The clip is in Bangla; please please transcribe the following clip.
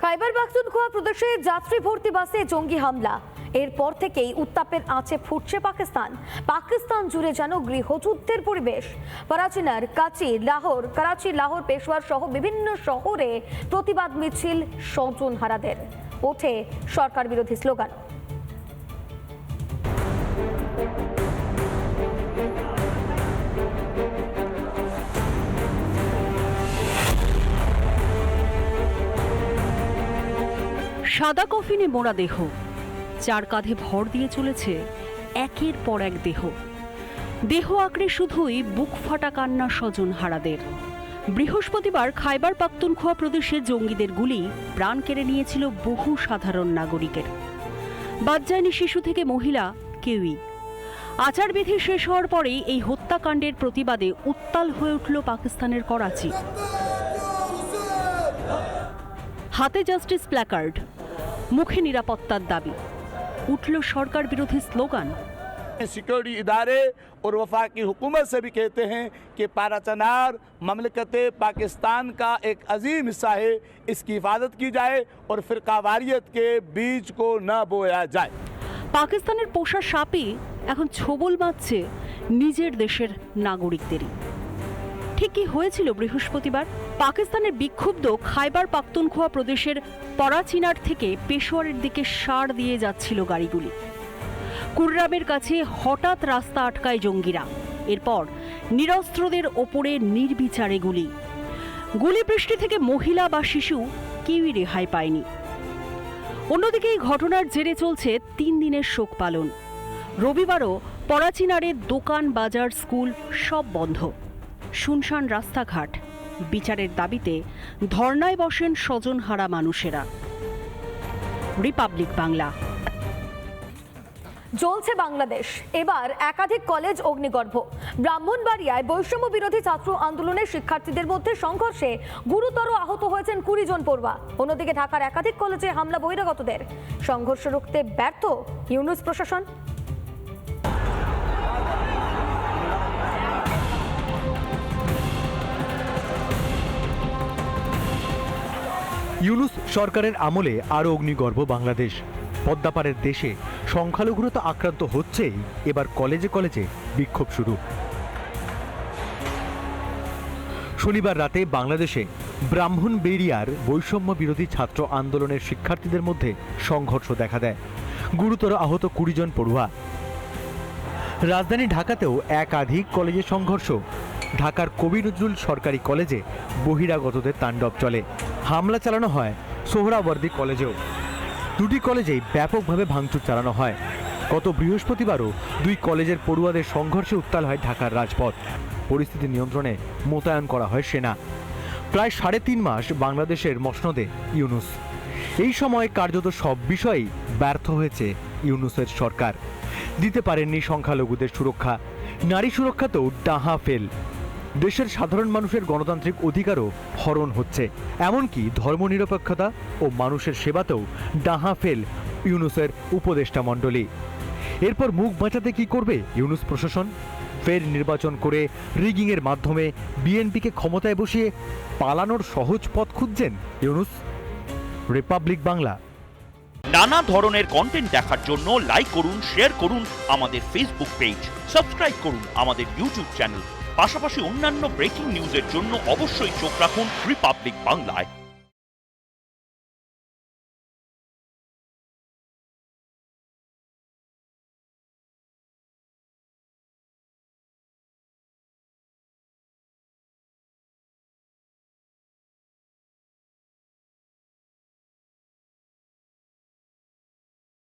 খাইবার পাখতুনখোয়া প্রদেশে যাত্রী ভর্তি বাসে জঙ্গি হামলা। এরপর থেকেই উত্তাপের আঁচে ফুটছে পাকিস্তান জুড়ে যেন গৃহযুদ্ধের পরিবেশ। করাচি, লাহোর, পেশোয়ার সহ বিভিন্ন শহরে প্রতিবাদ মিছিল, স্বজনহারাদের ওঠে সরকার বিরোধী স্লোগান। সাদা কফিনে মোড়া দেহ, চার কাঁধে ভর দিয়ে চলেছে একের পর এক দেহ আঁকড়ে শুধুই বুক ফাটা কান্না স্বজন হারাদের। বৃহস্পতিবার খাইবার পাখতুনখোয়া প্রদেশে জঙ্গিদের গুলি প্রাণ কেড়ে নিয়েছিল বহু সাধারণ নাগরিকের। বাদ যায়নি শিশু থেকে মহিলা, কেউই। আচারবিধি শেষ হওয়ার পরেই এই হত্যাকাণ্ডের প্রতিবাদে উত্তাল হয়ে উঠল পাকিস্তানের করাচি। হাতে জাস্টিস প্ল্যাকার্ড, মুখে নিরাপত্তার দাবি, উঠল সরকার বিরোধী স্লোগান। सिक्योरिटी इदारे और वफाकी हुकूमत से भी कहते हैं कि पाराचनार ममलकत पाकिस्तान का एक अजीम हिस्सा है, इसकी हिफाजत की जाए और फिरकावारियत के बीज को न बोया जाए। পাকিস্তানের পোষা সাপই এখন ছোবল বাঁধছে নিজের দেশের নাগরিকদেরই। ঠিক কি হয়েছিল বৃহস্পতিবার? পাকিস্তানের বিক্ষুব্ধ খাইবার পাখতুনখোয়া প্রদেশের পরাচিনার থেকে পেশোয়ারের দিকে সার দিয়ে যাচ্ছিল গাড়িগুলি। কুররামের কাছে হঠাৎ রাস্তা আটকায় জঙ্গিরা। এরপর নিরস্ত্রদের ওপরে নির্বিচারে গুলি বৃষ্টি থেকে মহিলা বা শিশু কেউই রেহাই পায়নি। অন্যদিকে এই ঘটনার জেরে চলছে 3 দিনের শোক পালন। রবিবারও পরাচিনারে দোকান, বাজার, স্কুল সব বন্ধ। শুনশান রাস্তাঘাট। বিচারের দাবিতে ধর্নায় বসেন স্বজনহারা মানুষেরা। রিপাবলিক বাংলা। জ্বলছে বাংলাদেশ, এবার একাধিক কলেজ অগ্নিগর্ভ। ব্রাহ্মণবাড়িয়ায় বৈষম্য বিরোধী ছাত্র আন্দোলনের শিক্ষার্থীদের মধ্যে সংঘর্ষে গুরুতর আহত হয়েছেন 20 জন পড়ুয়া। অন্যদিকে ঢাকার একাধিক কলেজে হামলা বহিরাগতদের। সংঘর্ষ রুখতে ব্যর্থ ইউনূস প্রশাসন। ইউনূস সরকারের আমলে আরও অগ্নিগর্ভ বাংলাদেশ। পদ্মাপাড়ের দেশে সংখ্যালঘুরা আক্রান্ত হচ্ছেই, এবার কলেজে কলেজে বিক্ষোভ শুরু। শনিবার রাতে বাংলাদেশে ব্রাহ্মণবাড়িয়ার বৈষম্য বিরোধী ছাত্র আন্দোলনের শিক্ষার্থীদের মধ্যে সংঘর্ষ দেখা দেয়। গুরুতর আহত 20 জন পড়ুয়া। রাজধানী ঢাকাতেও একাধিক কলেজে সংঘর্ষ। ঢাকার কবি নজরুল সরকারি কলেজে বহিরাগতদের তাণ্ডব চলে। হামলা চালানো হয় সোহরাওয়ার্দী কলেজেও। দুটি কলেজেই ব্যাপকভাবে ভাঙচুর চালানো হয়। গত বৃহস্পতিবারও 2 কলেজের পড়ুয়াদের সংঘর্ষে উত্তাল হয় ঢাকার রাজপথ। পরিস্থিতি নিয়ন্ত্রণে মোতায়েন করা হয় সেনা। প্রায় 3.5 মাস বাংলাদেশের মসনদে ইউনূস। এই সময় কার্যত সব বিষয়েই ব্যর্থ হয়েছে ইউনূসের সরকার। দিতে পারেননি সংখ্যালঘুদের সুরক্ষা, নারী সুরক্ষাতেও ডাহা ফেল। দেশের সাধারণ মানুষের গণতান্ত্রিক অধিকারও হরণ হচ্ছে। এমনকি ধর্মনিরপেক্ষতা ও মানুষের সেবাতেও ডাহা ফেল ইউনূসের উপদেষ্টা মণ্ডলী। এরপর মুখ বাঁচাতে কি করবে ইউনূস প্রশাসন? ফের নির্বাচন করে রিগিংয়ের মাধ্যমে বিএনপিকে ক্ষমতায় বসিয়ে পালানোর সহজ পথ খুঁজছেন ইউনূস। রিপাবলিক বাংলা। নানা ধরনের কন্টেন্ট দেখার জন্য লাইক করুন, শেয়ার করুন আমাদের ফেসবুক পেজ, সাবস্ক্রাইব করুন আমাদের ইউটিউব চ্যানেল। পাশাপাশি অন্যান্য ব্রেকিং নিউজের জন্য অবশ্যই চোখ রাখুন রিপাবলিক বাংলায়।